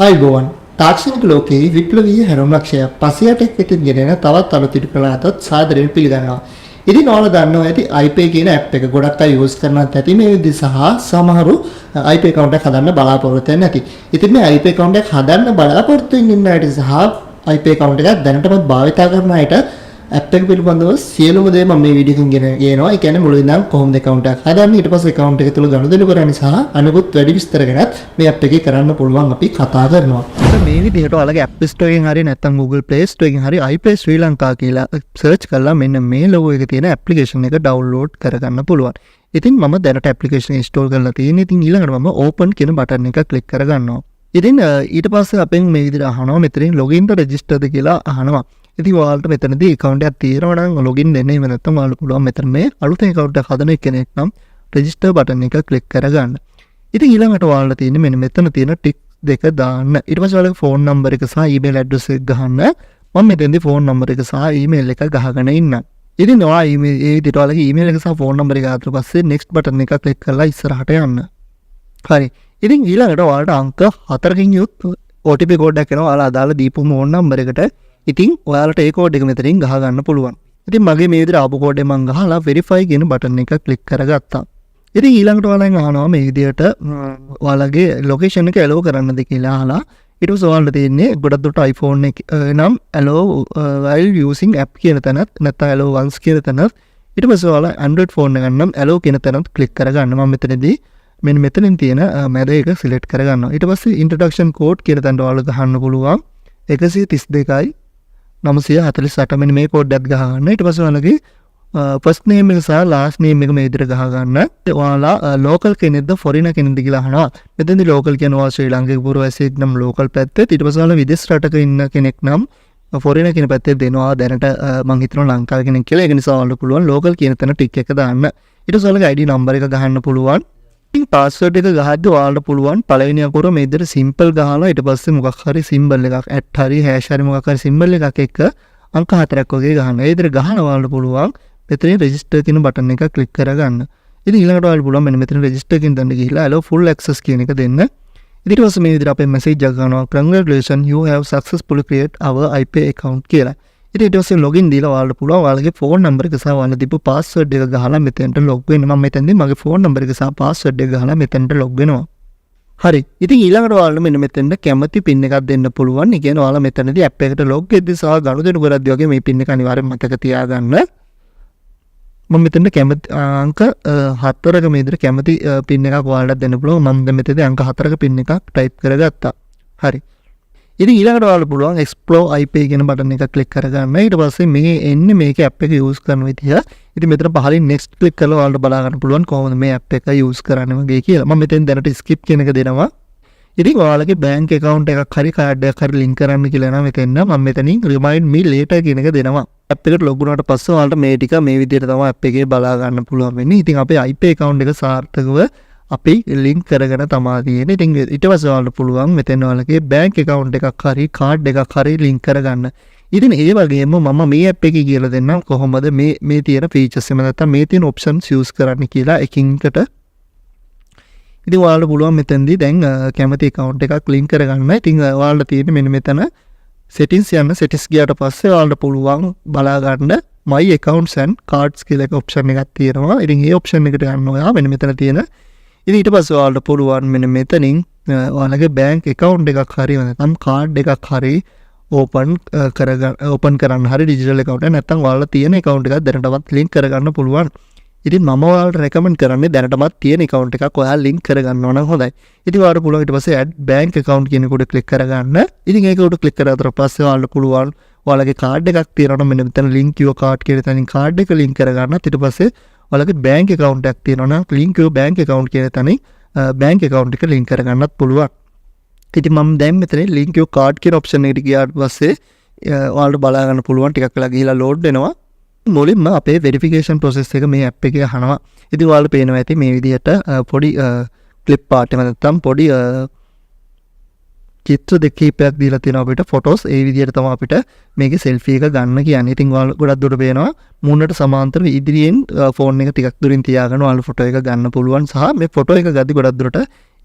ආයිබෝවන් තාක්ෂණික ලෝකයේ විප්ලවීය හැරවුම් ලක්ෂයක් පසියටක් වෙතින් ගෙනෙන තවත් අලුත් ඉදිරිපත් සාදරයෙන් පිළිගන්නවා. ඉතින් ඔයාලා දන්නවා ඇති iPay කියන app එක ගොඩක් අය යූස් කරනත් ඇති මේ විදිහ සහ සමහරු iPay account එකක් හදන්න බලාපොරොත්තු වෙන්නේ නැති. ඉතින් මේ iPay account එකක් හදන්න බලාපොරොත්තු වෙන ඉන්න අයට සහ iPay account එකක් දැනටමත් භාවිතා කරන අයට app එක පිළිබඳව සියලුම දේ මම මේ වීඩියෝ එකකින් ගෙනවා. ඒ කියන්නේ මුලින් ඉඳන් කොහොමද account එකක් හදන්නේ ඊට පස්සේ account එක තුල ගනුදෙනු කරන්නේ සහ අනිකුත් වැඩි විස්තර ගැනත් මේ app එකේ කරන්න පුළුවන් අපි කතා කරනවා. මේ විදිහට ඔයාලගේ App Store එකෙන් හරි නැත්නම් Google Play Store එකෙන් හරි iPay Sri Lanka කියලා search කරලා මෙන්න මේ logo එකේ තියෙන application එක download කරගන්න පුළුවන්. ඉතින් මම දැනට application install කරලා තියෙනවා. ඉතින් ඊළඟට මම open කියන button එක click කරගන්නවා. ඉතින් ඊට පස්සේ අපෙන් මේ විදිහට අහනවා මෙතනින් login to register ද කියලා අහනවා. ඉතින් ඔයාලට මෙතනදී account එකක් තියෙනවා නම් login වෙන්න එහෙම නැත්නම් ඔයාලට පුළුවන් මෙතන මේ අලුතෙන් account එකක් හදන කෙනෙක් නම් register button එක click කරගන්න. ඉතින් ඊළඟට ඔයාලට තියෙන්නේ මෙන්න මෙතන තියෙන tick දෙක දාන්න. ඊට පස්සේ ඔයාලගේ phone number එක සහ email address එක ගහන්න. මම මෙතෙන්දී phone number එක සහ email එක ගහගෙන ඉන්නම්. ඉතින් ඔයා email ඒ විදිහට ඔයාලගේ email එක සහ phone number එක දාලා පස්සේ next button එක click කරලා ඉස්සරහට යන්න. හරි. ඉතින් ඊළඟට ඔයාලට අංක 4කින් යුත් OTP code එකක් එනවා. ඔයාලා අදාළ දීපු phone number එකට. ඉතින් ඔයාලට ඒ code එක මෙතනින් ගහ ගන්න පුළුවන්. ඉතින් මගේ මේ විදිහට ආපු code එක මම ගහලා verify කියන button එක click කරගත්තා. ඉතින් ඊළඟට ඔයාලෙන් අහනවා මේ විදිහට ඔයාලගේ location එක allow කරන්නද කියලා අහලා ඊට පස්සේ ඔයාලට තියෙන්නේ ගොඩක් දුරට iPhone එක නම් allow while using app කියන තැනත් නැත්නම් allow once කියන තැනත් ඊට පස්සේ ඔයාලා Android phone එක නම් allow කියන තැනත් click කරගන්න. මම මෙතනදී මෙන්න මෙතනින් තියෙන මැද එක select කරගන්නවා. ඊට පස්සේ introduction code කියන තැනට ඔයාලා ගහන්න පුළුවන් 132යි 948 මෙන්න මේ කෝඩ් එකක් ගහගන්න. ඊට පස්සේ ඔයාලගේ first name එක සහ last name එක මේ විදිහට ගහගන්න. ඔයාලා local කෙනෙක්ද foreigner කෙනෙක්ද කියලා අහනවා. මෙතෙන්දී local කියනවා ශ්‍රී ලංකාවේ පුරවැසියෙක් නම් local පැත්තේ. ඊට පස්සේ ඔයාලා විදේශ රටක ඉන්න කෙනෙක් නම් foreigner කියන පැත්තේ දෙනවා. දැනට මම හිතනවා ලංකාවේ කෙනෙක් කියලා. ඒක නිසා ඔයාලට පුළුවන් local කියන තැන tick එක දාන්න. ඊට පස්සේ ඔයාලගේ ID number එක ගහන්න පුළුවන්. ඉතින් password එක ගහද්දී ඔයාලට පුළුවන් පළවෙනි අකුර මේ විදිහට simple ගහලා ඊට පස්සේ මොකක් හරි symbol එකක් at හරි hash හරි මොකක් හරි symbol එකක් එක්ක අංක 4ක් වගේ ගහන්න. ඒ විදිහට ගහන ඔයාලට පුළුවන් මෙතන register කියන button එක click කරගන්න. ඉතින් ඊළඟට ඔයාලට පුළුවන් මෙන්න මෙතන register කියන තැනට ගිහිල්ලා allow full access කියන එක දෙන්න. ඊට පස්සේ මේ විදිහට අපේ message එකක් ගන්නවා congratulations you have successfully created our iPay account කියලා. ඉතින් ඊට පස්සේ login දීලා ඔයාලට පුළුවන් ඔයාලගේ phone number එක සහ ඔයාලා දීපු password එක ගහලා මෙතෙන්ට log වෙන්න. මම මෙතෙන්දී මගේ phone number එක සහ password එක ගහලා මෙතෙන්ට log වෙනවා. හරි. ඉතින් ඊළඟට ඔයාලට මෙන්න මෙතෙන්ට කැමති pin එකක් දෙන්න පුළුවන්. ඒ කියන්නේ ඔයාලා මෙතනදී app එකට log වෙද්දී සහ ගනුදෙනු කරද්දී වගේ මේ pin එක අනිවාර්යෙන් මතක තියාගන්න. මම මෙතෙන්ට කැමති අංක 4ක මේ විදිහට කැමති pin එකක් ඔයාලට දෙන්න පුළුවන්. මම දැන් මෙතනදී අංක 4ක pin එකක් type කරගත්තා. හරි. ඉතින් ඊළඟට ඔයාලට පුළුවන් explore iPay කියන button එක click කරගන්න. ඊට පස්සේ මේ එන්නේ මේකේ app එක use කරන විදිය. ඉතින් මෙතන පහලින් next click කරලා ඔයාලට බලා ගන්න පුළුවන් කොහොමද මේ app එක use කරන්නේ වගේ කියලා. මම මෙතෙන් දැනට skip කියන එක දෙනවා. ඉතින් ඔයාලගේ bank account එකක් හරි card එකක් හරි link කරන්න කියලා නම් මෙතෙන් මම මෙතනින් remind me later කියන එක දෙනවා. app එකට log වුණාට පස්සේ ඔයාලට මේ ටික මේ විදිහට තමයි app එකේ බලා ගන්න පුළුවන් වෙන්නේ. ඉතින් අපේ iPay account එක සාර්ථකව අපි link කරගෙන තමයි තියෙන්නේ. ඉතින් ඊට පස්සේ ඔයාලට පුළුවන් මෙතන ඔයාලගේ bank account එකක් හරි card එකක් හරි link කරගන්න. ඉතින් ඒ වගේම මම මේ app එකේ කියලා දෙන්නම් කොහොමද මේ තියෙන features එක නැත්නම් මේ තියෙන options use කරන්න කියලා එකින් එකට. ඉතින් ඔයාලට පුළුවන් මෙතෙන්දී දැන් කැමති account එකක් link කරගන්න. ඉතින් ඔයාලට තියෙන්නේ මෙන්න මෙතන settings යන settings ගියාට පස්සේ ඔයාලට පුළුවන් බලා ගන්න my accounts and cards කියලා එක option එකක් තියෙනවා. ඉතින් මේ option එකට ගන්න ඔයා මෙන්න මෙතන තියෙන ඉතින් ඊට පස්සේ ඔයාලට පුළුවන් මෙන්න මෙතනින් ඔයාලගේ bank account එකක් හරි නැත්නම් card එකක් හරි open කරන්න හරි digital account එක නැත්නම් ඔයාලා තියෙන account එකක් දැනටමත් link කරගන්න පුළුවන්. ඉතින් මම ඔයාලට recommend කරන්නේ දැනටමත් තියෙන account එකක් ඔයාලා link කරගන්නවා නම් හොඳයි. ඉතින් ඔයාලට පුළුවන් ඊට පස්සේ add bank account කියන එකට click කරගන්න. ඉතින් ඒක උඩ click කරාට පස්සේ ඔයාලට පුළුවන් ඔයාලගේ card එකක් තියෙනවා මෙන්න මෙතන link your card කියන තැනින් card එක link කරගන්න. ඊට පස්සේ ඔයාලගේ bank account එකක් තියෙනවා නම් link your bank account කියන තැනින් bank account එක link කරගන්නත් පුළුවන්. ඉතින් මම දැන් මෙතන link your card කියන option එකට ගියාට පස්සේ ඔයාලට බලා ගන්න පුළුවන් ටිකක් වෙලා ගිහිලා load වෙනවා. මුලින්ම අපේ verification process එක මේ app එකේ අහනවා. ඉතින් ඔයාලට පේනවා ඇති මේ විදිහට පොඩි clip part එක නැත්නම් පොඩි චිත්‍ර දෙකීපයක් දීලා තියෙනවා අපිට photos ඒ විදිහට තමයි අපිට මේකේ selfie එක ගන්න කියන්නේ. ඉතින් ඔයාලා ගොඩක් දුරට පේනවා මුන්නට සමාන්තරව ඉදිරියෙන් phone එක ටිකක් දුරින් තියාගෙන ඔයාලා photo එක ගන්න පුළුවන් සහ මේ photo එක ගද්දි ගොඩක් දුරට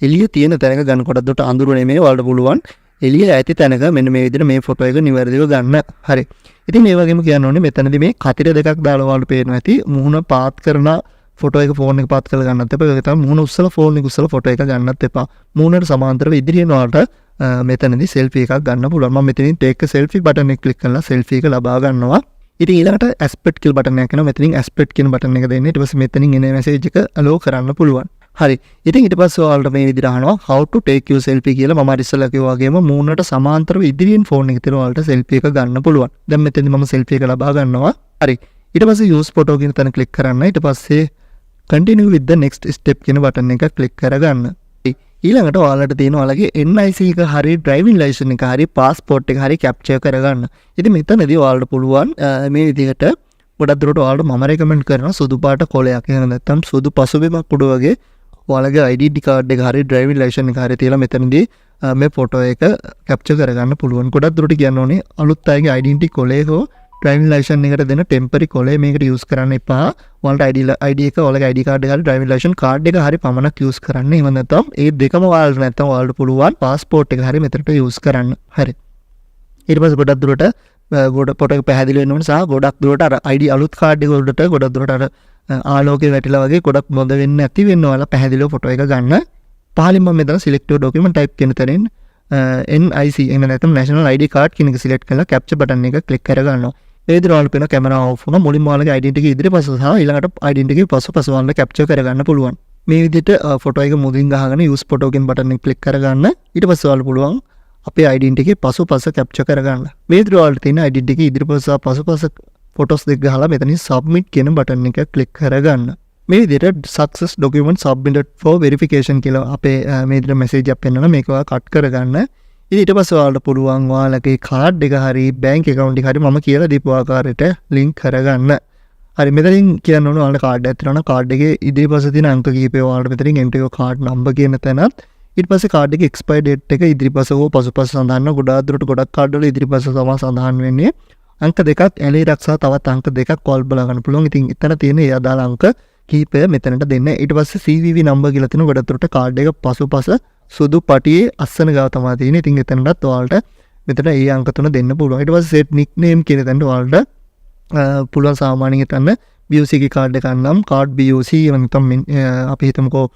එළිය තියෙන තැනක ගන්න ගොඩක් දුරට අඳුර නෙමෙයි වලට පුළුවන් එළිය ඇති තැනක මෙන්න මේ විදිහට මේ ෆොටෝ එක නිවැරදිව ගන්න. හරි. ඉතින් මේ වගේම කියන්න ඕනේ මෙතනදී මේ කතිර දෙකක් දාලා වලට පේනවා ඇති මුහුණ පාත් කරන ෆොටෝ එක ෆෝන් එක පාත් කරලා ගන්නත් එපා. ඒක තමයි මුහුණ උස්සලා ෆෝන් එක උස්සලා ෆොටෝ එක ගන්නත් එපා. මුහුණට සමාන්තරව ඉදිරියෙන් වලට මෙතනදී සෙල්ෆි එකක් ගන්න පුළුවන්. මම මෙතනින් ටේක් a selfie බටන් එක ක්ලික් කරලා සෙල්ෆි එක ලබා ගන්නවා. ඉතින් ඊළඟට aspect කියලා බටන් එකක් එනවා. මෙතනින් aspect කියන බටන් එක දෙන්න. ඊට පස්සේ මෙතනින් එන මැසේජ් එක allow කරන්න පුළුවන්. හරි. ඉතින් ඊට පස්සේ ඔයාලට මේ විදිහට අහනවා how to take your selfie කියලා. මම ඉස්සෙල්ලා කිව්වා වගේම මූණට සමාන්තරව ඉදිරියෙන් ෆෝන් එක තියලා ඔයාලට selfie එක ගන්න පුළුවන්. දැන් මෙතනදී මම selfie එක ලබා ගන්නවා. හරි. ඊට පස්සේ use photo කියන තැන ක්ලික් කරන්න. ඊට පස්සේ continue with the next step කියන බටන් එක ක්ලික් කරගන්න. ඊළඟට ඔයාලට තියෙන ඔයාලගේ NIC එක හරි driving license එක හරි passport එක හරි capture කරගන්න. ඉතින් මෙතනදී ඔයාලට පුළුවන් මේ විදිහට ගොඩක් දුරට ඔයාලට මම recommend කරනවා සුදු පාට කොලයක්. එහෙම නැත්නම් සුදු පසුබිමක් උඩ වගේ ඔයාලගේ ID card එක හරි driving license එක හරි තියලා මෙතනදී මේ ෆොටෝ එක capture කරගන්න පුළුවන්. ගොඩක් දුරට කියන්න ඕනේ අලුත් අයගේ identity කොලේ හෝ driving license එකට දෙන temporary කොලේ මේකට use කරන්න එපා. ඔයාලට ID එක ඔයාලගේ ID card එක හරි driving license card එක හරි පමණක් use කරන්න. එහෙම නැත්නම් ඒ දෙකම ඔයාලට නැත්නම් ඔයාලට පුළුවන් passport එක හරි මෙතනට use කරන්න. හරි. ඊට පස්සේ ගොඩක් දුරට ෆොටෝ එක පැහැදිලි වෙන්න ඕන සහ ගොඩක් දුරට අර ID අලුත් කාඩ් එක වලට ගොඩක් දුරට අර ආලෝකේ වැටිලා වගේ ගොඩක් මොඳ වෙන්නේ නැති වෙන්න ඔයාලා පැහැදිලිව ෆොටෝ එක ගන්න. පහලින් මම මෙතන select your document type කියන තැනින් NIC එහෙම නැත්නම් national ID card කියන එක select කරලා capture button එක click කරගන්නවා. ඒ විදිහට ඔයාලා පේන කැමරා off වුණා. මුලින්ම ඔයාලගේ identity එක ඉදිරිපස සහ ඊළඟට identity එක පසුපස ඔයාලා capture කරගන්න පුළුවන්. මේ විදිහට ෆොටෝ එක මුලින් ගහගෙන use photo කියන button එක click කරගන්න. ඊට පස්සේ ඔයාලා පුළුවන් අපේ identity එකේ පසුපස capture කරගන්න. මේ විදිහට ඔයාලට තියෙන identity එකේ ඉදිරිපස සහ පසුපස ෆොටෝස් දෙක ගහලා මෙතනින් submit කියන බටන් එක ක්ලික් කරගන්න. මේ විදිහට success document submitted for verification කියලා අපේ මේ විදිහට message එකක් එනවා. මේක ඔයාලා cut කරගන්න. ඉතින් ඊට පස්සේ ඔයාලට පුළුවන් ඔයාලගේ card එක හරි bank account එක හරි මම කියලා දීපු ආකාරයට link කරගන්න. හරි මෙතනින් කියන්න ඕන ඔයාලට card එකක් තියෙනවා. card එකේ ඉදිරිපස්සේ තියෙන අංක කීපය ඔයාලට මෙතනින් enter your card number කියන තැනත් ඊට පස්සේ කාඩ් එකේ expire date එක ඉදිරිපස හෝ පසුපස සඳහන් ගොඩාක් දුරට ගොඩක් කාඩ් වල ඉදිරිපස තමයි සඳහන් වෙන්නේ. අංක දෙකක් ඇලේ රක්සා තවත් අංක දෙකක් කෝල් බලා ගන්න පුළුවන්. ඉතින් එතන තියෙන ඒ අදාළ අංක කීපය මෙතනට දෙන්න. ඊට පස්සේ CVV number කියලා තියෙන ගොඩක් දුරට කාඩ් එක පසුපස සුදු පටියේ අස්සන ගාව තමයි තියෙන්නේ. ඉතින් එතනටත් ඔයාලට මෙතන ඒ අංක තුන දෙන්න පුළුවන්. ඊට පස්සේ set nickname කියන තැනට ඔයාලට පුළුවන් සාමාන්‍යයෙන් හිතන්න BOC ගේ කාඩ් එකක් නම් කාඩ් BOC නැත්නම් අපි හිතමුකෝ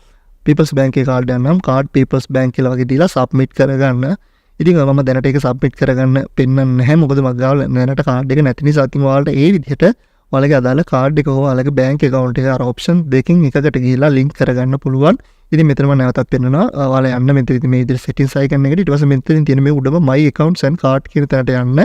People's Bank එකේ කාඩ් එකක් නම් කාඩ් People's Bank කියලා වගේ දීලා submit කරගන්න. ඉතින් මම දැනට ඒක submit කරගන්න පෙන්නන්නේ නැහැ. මොකද මගේ ගාව දැනට කාඩ් එක නැති නිසා. ඉතින් ඔයාලට ඒ විදිහට ඔයාලගේ අදාළ කාඩ් එක හෝ ඔයාලගේ bank account එක අර option දෙකකින් එකකට ගිහිලා link කරගන්න පුළුවන්. ඉතින් මෙතන මම නැවතත් පෙන්නනවා. ඔයාලා යන්න මෙතන මේ විදිහට settings icon එකට ඊට පස්සේ මෙතනින් තියෙන මේ උඩම my accounts and card කියන තැනට යන්න.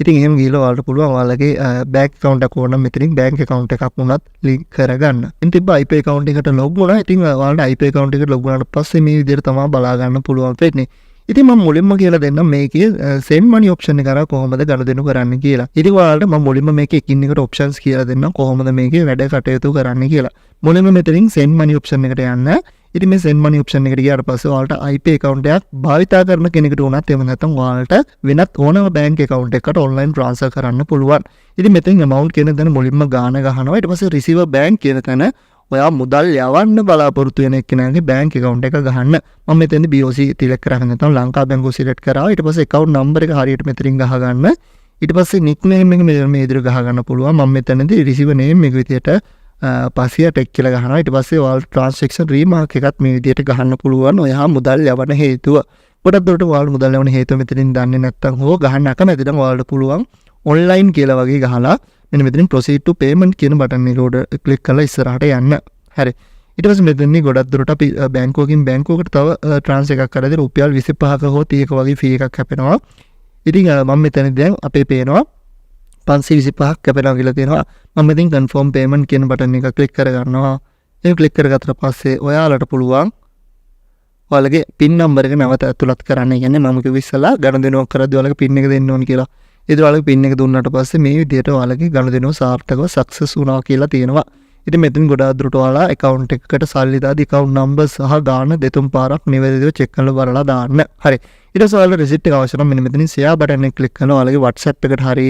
ඉතින් එහෙම ගිහලා ඔයාලට පුළුවන් ඔයාලගේ bank account එක ඕන නම් මෙතනින් bank account එකක් වුණත් link කරගන්න. ඉතින් තිබ්බ IP account එකට log වුණා. ඉතින් ඔයාලට IP account එකට log වුණාට පස්සේ මේ විදිහට තමයි බලා ගන්න පුළුවන් වෙන්නේ. ඉතින් මම මුලින්ම කියලා දෙන්නම් මේකේ send money option එක කරා කොහොමද ගනුදෙනු කරන්න කියලා. ඉතින් ඔයාලට මම මුලින්ම මේකේ එකින් එකට options කියලා දෙන්නම් කොහොමද මේකේ වැඩ කටයුතු කරන්න කියලා. මුලින්ම මෙතනින් send money option එකට යන්න. ඉතින් මේ send money option එකට ගියාට පස්සේ ඔයාලට IP account එකක් භාවිතා කරන කෙනෙකුට උනත් එහෙම නැත්නම් ඔයාලට වෙනත් ඕනම bank account එකකට online transfer කරන්න පුළුවන්. ඉතින් මෙතෙන් amount කියන තැන මුලින්ම ගාණ ගහනවා. ඊට පස්සේ receiver bank කියන තැන ඔයා මුදල් යවන්න බලාපොරොත්තු වෙන එක්කෙනාගේ bank account එක ගහන්න. මම මෙතෙන්දී BOC select කරගෙන නැත්නම් ලංකා බැංකුව select කරා. ඊට පස්සේ account number එක හරියට මෙතනින් ගහ ගන්න. ඊට පස්සේ nickname එක මේ විදිහට ගහ ගන්න පුළුවන්. මම මෙතනදී receiver name එක විදිහට පසියා ටෙක් කියලා ගහනවා. ඊට පස්සේ ඔයාලට transaction remark එකත් මේ විදිහට ගහන්න පුළුවන්. ඔයා මුදල් යවන හේතුව. ගොඩක් දුරට ඔයාලට මුදල් යවන හේතුව මෙතනින් දන්නේ නැත්නම් හෝ ගහන්න අකමැති නම් ඔයාලට පුළුවන් online කියලා වගේ ගහලා මෙන්න මෙතනින් proceed to payment කියන බටන් එක උඩ click කරලා ඉස්සරහට යන්න. හරි. ඊට පස්සේ මෙතනින් ගොඩක් දුරට අපි බැංකුවකින් බැංකුවකට තව transfer එකක් කරද්දී රුපියල් 25ක හෝ 30ක වගේ fee එකක් කැපෙනවා. ඉතින් මම මෙතනදී දැන් අපේ පේනවා 525ක් කැපෙනවා කියලා තියෙනවා. මම ඉතින් confirm payment කියන බටන් එක click කරගන්නවා. ඒක click කරගත්තට පස්සේ ඔයාලට පුළුවන් ඔයාලගේ PIN number එක නැවත ඇතුළත් කරන්න. කියන්නේ මම කිව්ව ඉස්සලා ගනුදෙනුවක් කරද්දී ඔයාලගේ PIN එක දෙන්න ඕන කියලා. ඒත් ඔයාලගේ PIN එක දුන්නාට පස්සේ මේ විදිහට ඔයාලගේ ගනුදෙනුව සාර්ථකව success වුණා කියලා තියෙනවා. ඉතින් මෙතන ගොඩාක් දුරට ඔයාලා account එකකට සල්ලි දාදී account number සහ ගාණ දෙතුන් පාරක් නිවැරදිව check කරලා බලලා දාන්න. හරි. ඊට පස්සේ ඔයාලා receipt එක අවශ්‍ය නම් මෙන්න මෙතනින් share button එක click කරනවා. ඔයාලගේ WhatsApp එකට හරි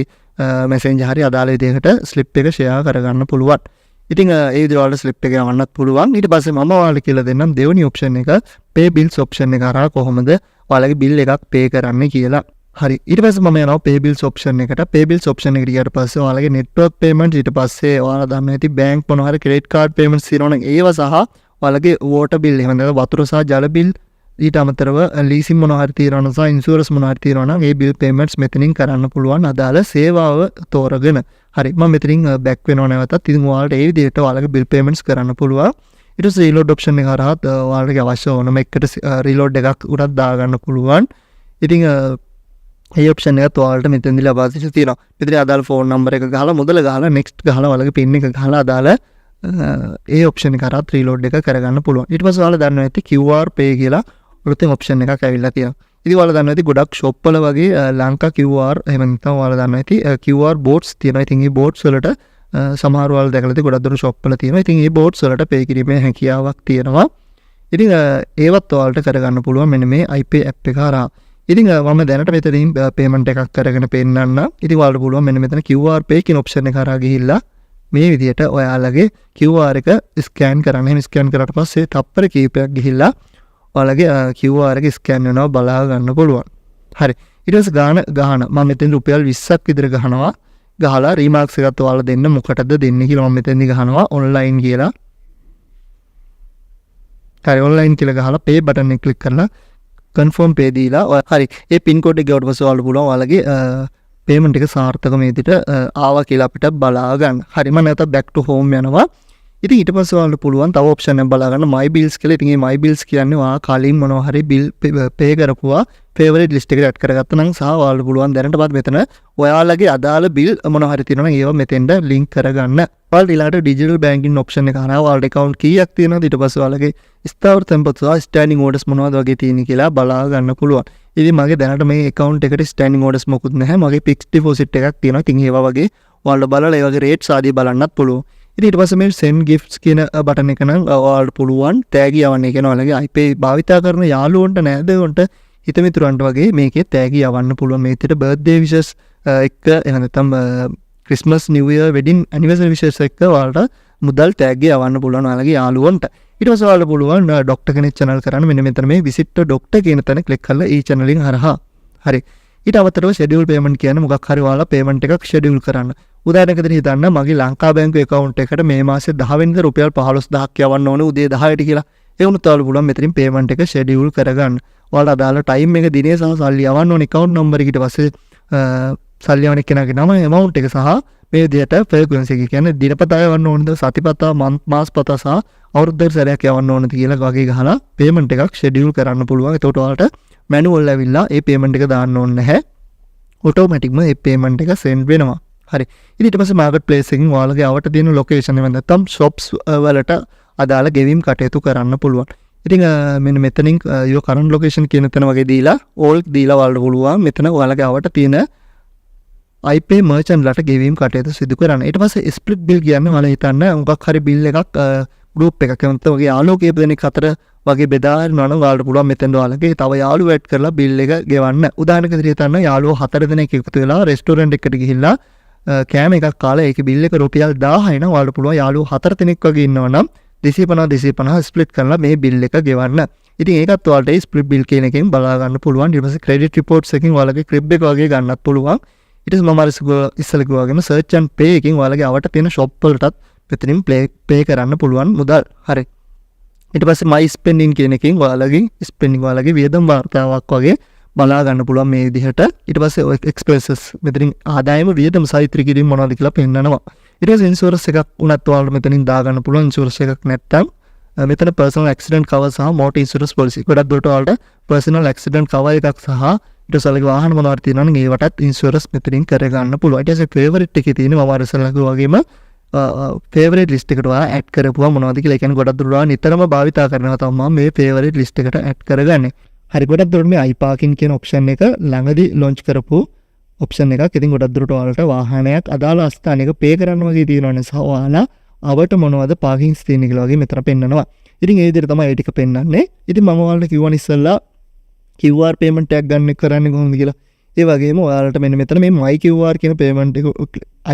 messenger හරි අදාළ විදිහකට slip එක share කරගන්න පුළුවන්. ඉතින් ඒ විදිහට ඔයාලට ස්ලිප් එක යවන්නත් පුළුවන්. ඊට පස්සේ මම ඔයාලට කියලා දෙන්නම් දෙවෙනි ඔප්ෂන් එක pay bills ඔප්ෂන් එක හරහා කොහොමද ඔයාලගේ බිල් එකක් පේ කරන්නේ කියලා. හරි, ඊට පස්සේ මම යනවා pay bills ඔප්ෂන් එකට. pay bills ඔප්ෂන් එකට ගියාට පස්සේ ඔයාලගේ network payment, ඊට පස්සේ ඔයාලා දන්න ඇති bank මොනවා හරි credit card payments තියෙනවා නම් ඒව සහ ඔයාලගේ water bill, එහෙම නැත්නම් වතුර සහ ජල bill, ඊට අමතරව ලීසින් මොනවා හරි තියෙනවා නම් සහ ඉන්ෂුරන්ස් මොනවා හරි තියෙනවා නම් ඒ bill payments මෙතනින් කරන්න පුළුවන් අදාළ සේවාව තෝරගෙන. හරි, මම මෙතනින් back වෙනව නැවතත්. ඉතින් ඔයාලට ඒ විදිහට ඔයාලගේ bill payments කරන්න පුළුවන්. ඊට පස්සේ reload option එක හරහා ඔයාලට අවශ්‍ය ඕනම එකට reload එකක් උඩට දාගන්න පුළුවන්. ඉතින් ඒ ඔප්ෂන් එකත් ඔයාලට මෙතෙන්දී ලබා දෙන්න තියෙනවා. මෙතන අදාළ ෆෝන් නම්බර් එක ගහලා මුදල ගහලා next ගහලා ඔයාලගේ PIN එක ගහලා අදාළ ඒ ඔප්ෂන් එක කරා රීලෝඩ් එක කරගන්න පුළුවන්. ඊට පස්සේ ඔයාලා දන්නවා ඇති QR pay කියලා ඔලුතෙන් ඔප්ෂන් එකක් ඇවිල්ලා තියෙනවා. ඉතින් ඔයාලා දන්නවා ඇති ගොඩක් shop වල වගේ ලංකා QR එහෙම නැත්නම් ඔයාලා දන්නවා ඇති QR boards තියෙනවා. ඉතින් මේ boards වලට සමහර ඔයාලා දැකලා ඇති ගොඩක් දුර shop වල තියෙනවා. ඉතින් මේ boards වලට pay කිරීමේ හැකියාවක් තියෙනවා. ඉතින් ඒවත් ඔයාලට කරගන්න පුළුවන් මෙන්න මේ iPay app එක හරහා. ඉතින් මම දැනට මෙතනින් payment එකක් කරගෙන පෙන්නන්න. ඉතින් ඔයාලට පුළුවන් මෙන්න මෙතන QR pay කියන ඔප්ෂන් එක හරහා ගිහිල්ලා මේ විදිහට ඔයාලගේ QR එක ස්කෑන් කරන්න. එහෙම ස්කෑන් කරාට පස්සේ තප්පර කීපයක් ගිහිල්ලා ඔයාලගේ QR එක ස්කෑන් වෙනවා බලා ගන්න පුළුවන්. හරි, ඊට පස්සේ ගාන මම මෙතෙන් රුපියල් 20ක් විතර ගහනවා. ගහලා රීමාක්ස් එකත් ඔයාලා දෙන්න මොකටද දෙන්නේ කියලා මම මෙතෙන්දි ගහනවා ඔන්ලයින් කියලා. හරි, ඔන්ලයින් කියලා ගහලා pay button එක ක්ලික් කරලා confirm pay දීලා හරි ඒ pin code එක ගාවට පස්සේ ඔයාලට පුළුවන් ඔයාලගේ payment එක සාර්ථක මේ විදිහට ආවා කියලා අපිට බලා ගන්න. හරි, මම නැවත back to home යනවා. ඉතින් ඊට පස්සේ ඔයාලට පුළුවන් තව option එකක් බලා ගන්න my bills කියලා. ඉතින් මේ my bills කියන්නේ ඔයා කලින් මොනවා හරි bill pay කරපුවා favorite list එකට add කරගත්තා නම් සහ ඔයාලට පුළුවන් දැනටපත් මෙතන ඔයාලගේ අදාළ bill මොනවා හරි තියෙනවා නම් ඒවා මෙතෙන්ට link කරගන්න. ඔයාලට ඊළඟට digital banking option එක හරහා ඔයාලට account කීයක් තියෙනවද, ඊට පස්සේ ඔයාලගේ ස්ථාවර තැන්පත් සහ standing orders මොනවද වගේ තියෙන කියලා බලා ගන්න පුළුවන්. ඉතින් මගේ දැනට මේ account එකට standing orders මොකුත් නැහැ. මගේ fixed deposit එකක් තියෙනවා. ඉතින් ඒවා වගේ ඔයාලට බලලා ඒ වගේ rates ආදී බලන්නත් පුළුවන්. ඉතින් ඊට පස්සේ මේ send gifts කියන බටන් එක නම් ඔයාලට පුළුවන් තෑගි යවන්න. ඒ කියන්නේ ඔයාලගේ iPay භාවිතා කරන යාළුවන්ට නෑදෑයන්ට හිතමිතුරන්ට වගේ මේකේ තෑගි යවන්න පුළුවන්. මේ විදිහට birthday wishes එක්ක එහෙම නැත්නම් Christmas New Year wedding anniversary wishes එක්ක ඔයාලට මුදල් තෑගි යවන්න පුළුවන් ඔයාලගේ යාළුවන්ට. ඊට පස්සේ ඔයාලට පුළුවන් ડોක්ටර් කෙනෙක් channel කරන්න. මෙන්න මෙතන මේ visit to doctor කියන තැන click කරලා ඒ channel එක හරහා. හරි, ඊට අමතරව schedule payment කියන්නේ මොකක් හරි ඔයාලා payment එකක් schedule කරන්න. උදාහරණයකට හිතන්න මගේ ලංකා බැංකුවේ account එකට මේ මාසේ 10 වෙනිදා රුපියල් 15000ක් යවන්න ඕනේ උදේ 10ට කියලා. ඒ වුණත් ඔයාලට පුළුවන් මෙතනින් payment එක schedule කරගන්න. ඔයාලා අදාළ time එක දිනේ සහ සල්ලි යවන්න ඕනේ account number එක. ඊට පස්සේ සල්ලි යවන කෙනාගේ නම amount එක සහ මේ විදිහට frequency එක කියන්නේ දිනපතා යවන්න ඕනද සතිපතා මාසපතා සහ අවුරුද්දකට සැරයක් යවන්න ඕනද කියලා වගේ ගහලා payment එකක් schedule කරන්න පුළුවන්. එතකොට ඔයාලට manual ඇවිල්ලා ඒ payment එක දාන්න ඕනේ නැහැ. automaticම ඒ payment එක send වෙනවා. හරි, ඊට පස්සේ market place එකකින් ඔයාලගේ අවට තියෙන location එක නැත්නම් shops වලට අදාළ ගෙවීම් කටයුතු කරන්න පුළුවන්. ඉතින් මෙන්න මෙතනින් your current location කියන තැන වගේ දීලා all දීලා ඔයාලට පුළුවන් මෙතන ඔයාලගේ අවට තියෙන iPay merchant ලට ගෙවීම් කටයුතු සිදු කරන්න. ඊට පස්සේ split bill කියන්නේ ඔයාලා හිතන්න මොකක් හරි bill එකක් group එකක් නැත්නම් වගේ යාළුවෝ කීප දෙනෙක් අතර වගේ බෙදා ගන්නවා නම් ඔයාලට පුළුවන් මෙතෙන් ඔයාලගේ තව යාළුවෝ ඇඩ් කරලා bill එක ගෙවන්න. උදාහරණයක් විදිහට හිතන්න යාළුවෝ 4 දෙනෙක් එකතු වෙලා restaurant එකකට ගිහිල්ලා කෑම එකක් කාලා ඒකේ bill එක රුපියල් 1000යි නම් ඔයාලට පුළුවන් යාළුවෝ 4 දෙනෙක් වගේ ඉන්නවා නම් 250 ස්ප්ලිට් කරලා මේ bill එක ගෙවන්න. ඉතින් ඒකත් ඔයාලට ස්ප්ලිට් bill කියන එකෙන් බලා ගන්න පුළුවන්. ඊට පස්සේ credit reports එකකින් ඔයාලගේ crib එක වගේ ගන්නත් පුළුවන්. ඊට පස්සේ මම අර ඉස්සෙල්ලා කිව්වා වගේම search and pay එකකින් ඔයාලගේ අවට තියෙන shop වලටත් මෙතනින් pay කරන්න පුළුවන් මුදල්. හරි, ඊට පස්සේ my spending කියන එකෙන් ඔයාලගේ spending ඔයාලගේ වියදම් වාර්තාවක් වගේ බලා ගන්න පුළුවන් මේ විදිහට. ඊට පස්සේ expenses මෙතනින් ආදායම වියදම සහ ඉතිරි කිරීම මොනවද කියලා පෙන්නනවා. ඊට පස්සේ insurance එකක් උනත් ඔයාලට මෙතනින් දා ගන්න පුළුවන්. insurance එකක් නැත්නම් මෙතන personal accident cover සහ motor insurance policy. ගොඩක් දුරට ඔයාලට personal accident cover එකක් සහ ඊට පස්සේ වාහන මොනවාරි තියෙනවා නම් ඒවටත් insurance මෙතනින් කරගන්න පුළුවන්. ඊට පස්සේ favorite එකේ තියෙන මම අර ඉස්සෙල්ලා කිව්වා වගේම favorite list එකට ඔයා add කරපුවා මොනවද කියලා. ඒ කියන්නේ ගොඩක් දුරට ඔයා නිතරම භාවිතා කරනවා තමයි මම මේ favorite list එකට add කරගන්නේ. හරි, ගොඩක් දුරට මේ iParking කියන option එක ළඟදී launch කරපු option එකක්. ඉතින් ගොඩක් දුරට ඔයාලට වාහනයක් අදාළ ස්ථානයක pay කරන්න වගේ තියෙනවනේ සහ ඔයාලා අවට මොනවද parkings තියෙන කියලා වගේ මෙතන පෙන්නනවා. ඉතින් ඒ විදිහට තමයි ඒ ටික පෙන්නන්නේ. ඉතින් මම ඔයාලට කිව්වනේ ඉස්සෙල්ලා QR payment එකක් ගන්න කරන්නේ කොහොමද කියලා. ඒ වගේම ඔයාලට මෙන්න මෙතන මේ my QR කියන payment එක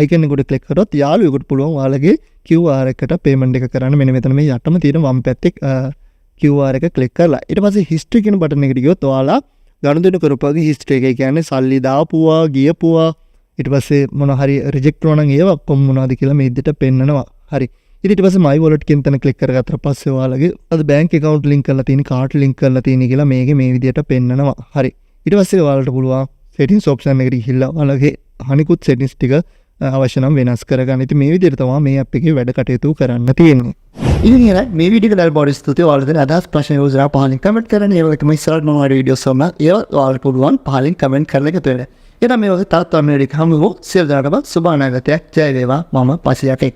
icon එකට click කරොත් යාළුවෙකුට පුළුවන් ඔයාලගේ QR එකට පේමන්ට් එක කරන්න මෙන්න මෙතන මේ යටම තියෙන වම් පැත්තේ QR එක ක්ලික් කරලා ඊට පස්සේ history කියන බටන් එකට ගියොත් ඔයාලා ගනුදෙනු කරපුවාගේ history එක කියන්නේ සල්ලි දාපුවා ගියපුවා ඊට පස්සේ මොන හරි රිජෙක්ට් වුණා නම් ඒවා කොම් මොනවද කියලා මේ විදිහට පෙන්නනවා. හරි. ඊට පස්සේ my wallet කියන තැන ක්ලික් කරගත්තට පස්සේ ඔයාලගේ අද bank account link කරලා තියෙන card link කරලා තියෙන කියලා මේකේ මේ විදිහට පෙන්නනවා. හරි. ඊට පස්සේ ඔයාලට පුළුවන් settings option එකට ගිහිල්ලා ඔයාලගේ අනිකුත් settings ටික අවශ්‍ය නම් වෙනස් කරගන්න. ඉතින් මේ විදිහට තමයි මේ app එකේ වැඩ කටයුතු කරන්න තියෙන්නේ. ඉතින් එහෙනම් මේ වීඩියෝ එක දාලා ස්තුතියි ඔයාලට අදහස් ප්‍රශ්න යොදලා පහලින් කමෙන්ට් කරන්න. ඒ වගේම ඉස්සරහට මොන වගේ වීඩියෝස් වුණා ඒවා ඔයාලට පුළුවන් පහලින් කමෙන්ට් කරලා එකතු වෙන්න. එහෙනම් මේ වගේ තාත්තා අමෙරිකාව හමුවෝ සියලු දෙනාටම සුබ අනාගතයක් ජය වේවා. මම පසියටෙක්